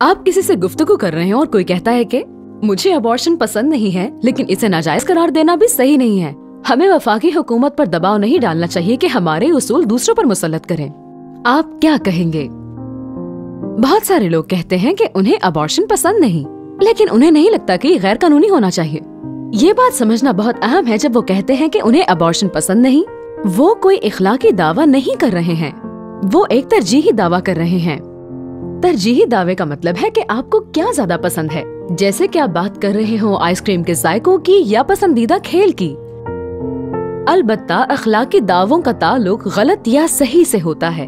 آپ کسی سے گفتگو کر رہے ہیں اور کوئی کہتا ہے کہ مجھے ابارشن پسند نہیں ہے لیکن اسے ناجائز قرار دینا بھی صحیح نہیں ہے. ہمیں وفاقی حکومت پر دباؤ نہیں ڈالنا چاہیے کہ ہمارے اصول دوسروں پر مسلط کریں. آپ کیا کہیں گے؟ بہت سارے لوگ کہتے ہیں کہ انہیں ابارشن پسند نہیں لیکن انہیں نہیں لگتا کہ یہ غیر قانونی ہونا چاہیے. یہ بات سمجھنا بہت اہم ہے. جب وہ کہتے ہیں کہ انہیں ابارشن پسند نہیں، وہ کوئی اخلاقی دعویٰ نہیں کر رہے ہیں، وہ ایک ترجیحی دعویٰ کر رہے ہیں. ترجیحی دعوے کا مطلب ہے کہ آپ کو کیا زیادہ پسند ہے، جیسے کہ آپ بات کر رہے ہوں آئس کریم کے ذائقوں کی یا پسندیدہ کھیل کی. البتہ اخلاقی دعووں کا تعلق غلط یا صحیح سے ہوتا ہے.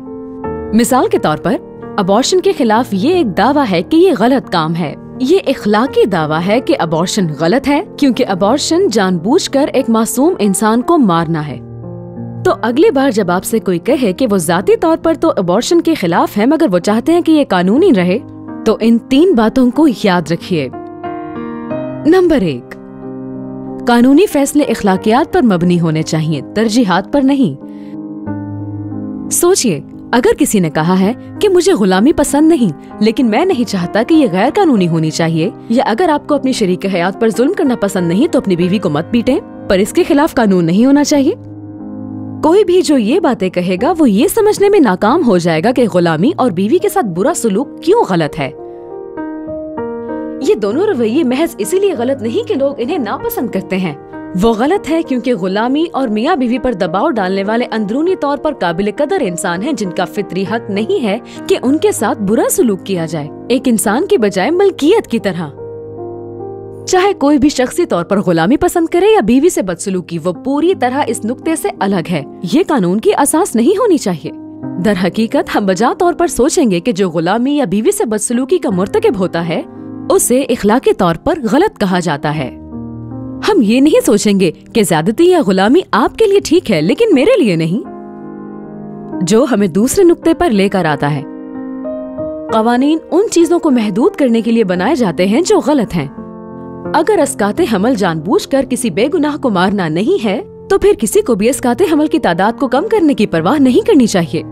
مثال کے طور پر ابارشن کے خلاف یہ ایک دعویٰ ہے کہ یہ غلط کام ہے. یہ اخلاقی دعویٰ ہے کہ ابارشن غلط ہے کیونکہ ابارشن جان بوجھ کر ایک معصوم انسان کو مارنا ہے. تو اگلی بار جب آپ سے کوئی کہے کہ وہ ذاتی طور پر تو ابارشن کے خلاف ہے مگر وہ چاہتے ہیں کہ یہ قانونی رہے، تو ان 3 باتوں کو یاد رکھیے. نمبر 1، قانونی فیصلے اخلاقیات پر مبنی ہونے چاہیے، ترجیحات پر نہیں. سوچئے، اگر کسی نے کہا ہے کہ مجھے غلامی پسند نہیں لیکن میں نہیں چاہتا کہ یہ غیر قانونی ہونی چاہیے، یا اگر آپ کو اپنی شریک حیات پر ظلم کرنا پسند نہیں تو اپنی بیوی کو مت پیٹیں، پر اس کے خلاف قانون نہیں ہونا چاہیے. کوئی بھی جو یہ باتیں کہے گا وہ یہ سمجھنے میں ناکام ہو جائے گا کہ غلامی اور بیوی کے ساتھ برا سلوک کیوں غلط ہے. یہ دونوں رویے محض اسی لیے غلط نہیں کہ لوگ انہیں ناپسند کرتے ہیں، وہ غلط ہے کیونکہ غلامی اور میاں بیوی پر دباؤ ڈالنے والے اندرونی طور پر قابل قدر انسان ہیں جن کا فطری حق نہیں ہے کہ ان کے ساتھ برا سلوک کیا جائے، ایک انسان کی بجائے ملکیت کی طرح. چاہے کوئی بھی شخصی طور پر غلامی پسند کرے یا بیوی سے بدسلوکی، وہ پوری طرح اس نقطے سے الگ ہے. یہ قانون کی اساس نہیں ہونی چاہیے. در حقیقت ہم بجا طور پر سوچیں گے کہ جو غلامی یا بیوی سے بدسلوکی کا مرتکب ہوتا ہے اسے اخلاقی طور پر غلط کہا جاتا ہے. ہم یہ نہیں سوچیں گے کہ زیادتی یا غلامی آپ کے لیے ٹھیک ہے لیکن میرے لیے نہیں، جو ہمیں دوسرے نقطے پر لے کر آتا ہے. قوانین ان چیزوں کو محدود کرنے کے لیے بنائے جاتے ہیں جو غلط ہیں. اگر اسقاط حمل جان بوجھ کر کسی بے گناہ کو مارنا نہیں ہے تو پھر کسی کو بھی اسقاط حمل کی تعداد کو کم کرنے کی پرواہ نہیں کرنی چاہیے.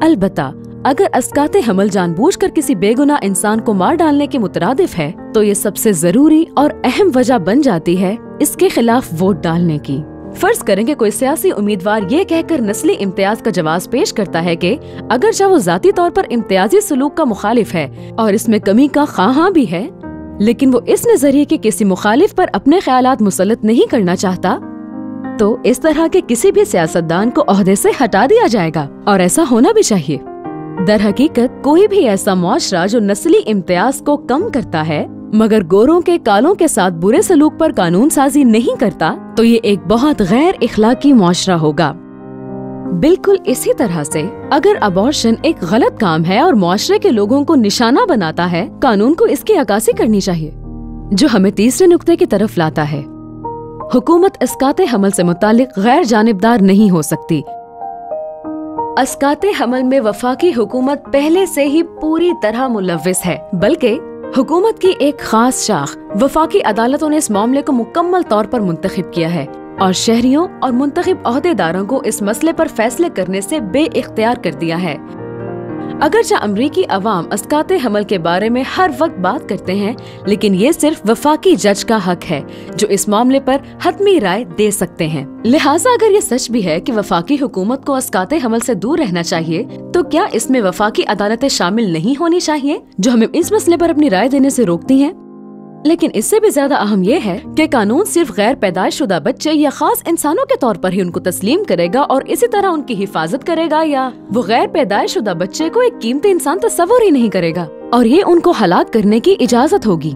البتہ اگر اسقاط حمل جان بوجھ کر کسی بے گناہ انسان کو مار ڈالنے کے مترادف ہے تو یہ سب سے ضروری اور اہم وجہ بن جاتی ہے اس کے خلاف ووٹ ڈالنے کی. فرض کریں کہ کوئی سیاسی امیدوار یہ کہہ کر نسلی امتیاز کا جواز پیش کرتا ہے کہ اگرچہ وہ ذاتی طور پر امتیازی سلوک کا مخالف ہے اور اس میں کمی کا خواہاں بھی ہے، لیکن وہ اس نظریے کے کسی مخالف پر اپنے خیالات مسلط نہیں کرنا چاہتا، تو اس طرح کے کسی بھی سیاستدان کو عہدے سے ہٹا دیا جائے گا، اور ایسا ہونا بھی چاہیے. در حقیقت کوئی بھی ایسا معاشرہ جو نسلی امتیاز کو کم کرتا ہے مگر گوروں کے کالوں کے ساتھ برے سلوک پر قانون سازی نہیں کرتا تو یہ ایک بہت غیر اخلاقی معاشرہ ہوگا. بالکل اسی طرح سے اگر ابارشن ایک غلط کام ہے اور معاشرے کے لوگوں کو نشانہ بناتا ہے، قانون کو اس کی عکاسی کرنی چاہیے، جو ہمیں تیسرے نقطے کی طرف لاتا ہے. حکومت اسقاط حمل سے متعلق غیر جانبدار نہیں ہو سکتی. اسقاط حمل میں وفاقی حکومت پہلے سے ہی پوری طرح ملوث ہے، بلکہ حکومت کی ایک خاص شاخ وفاقی عدالتوں نے اس معاملے کو مکمل طور پر منتخب کیا ہے اور شہریوں اور منتخب عہدیداروں کو اس مسئلے پر فیصلے کرنے سے بے اختیار کر دیا ہے. اگرچہ امریکی عوام اسقاط حمل کے بارے میں ہر وقت بات کرتے ہیں، لیکن یہ صرف وفاقی جج کا حق ہے جو اس معاملے پر حتمی رائے دے سکتے ہیں. لہٰذا اگر یہ سچ بھی ہے کہ وفاقی حکومت کو اسقاط حمل سے دور رہنا چاہیے، تو کیا اس میں وفاقی عدالتیں شامل نہیں ہونی چاہیے جو ہمیں اس مسئلے پر اپنی رائے دینے سے روکتی ہیں؟ لیکن اس سے بھی زیادہ اہم یہ ہے کہ قانون صرف غیر پیدائش شدہ بچے یا خاص انسانوں کے طور پر ہی ان کو تسلیم کرے گا اور اسی طرح ان کی حفاظت کرے گا، یا وہ غیر پیدائش شدہ بچے کو ایک قیمتی انسان تصور ہی نہیں کرے گا اور یہ ان کو ہلاک کرنے کی اجازت ہوگی.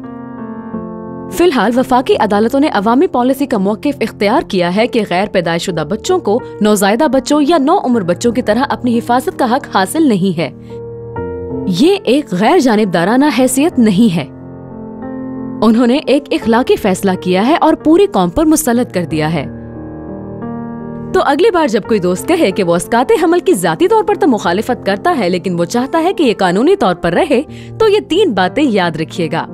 فی الحال وفاقی عدالتوں نے عوامی پالیسی کا موقف اختیار کیا ہے کہ غیر پیدائش شدہ بچوں کو نوزائیدہ بچوں یا نو عمر بچوں کی طرح اپنی حفاظت کا حق حاصل نہیں ہے. یہ ایک غیر جانبدارانہ حیثیت نہیں ہے. انہوں نے ایک اخلاقی فیصلہ کیا ہے اور پوری قوم پر مسلط کر دیا ہے. تو اگلی بار جب کوئی دوست کہے کہ وہ اسقاط حمل کی ذاتی طور پر تو مخالفت کرتا ہے لیکن وہ چاہتا ہے کہ یہ قانونی طور پر رہے، تو یہ 3 باتیں یاد رکھیے گا.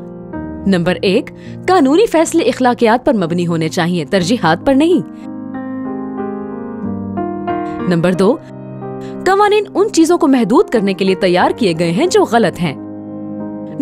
نمبر 1، قانونی فیصلے اخلاقیات پر مبنی ہونے چاہیے، ترجیحات پر نہیں. نمبر 2، قوانین ان چیزوں کو محدود کرنے کے لیے تیار کیے گئے ہیں جو غلط ہیں.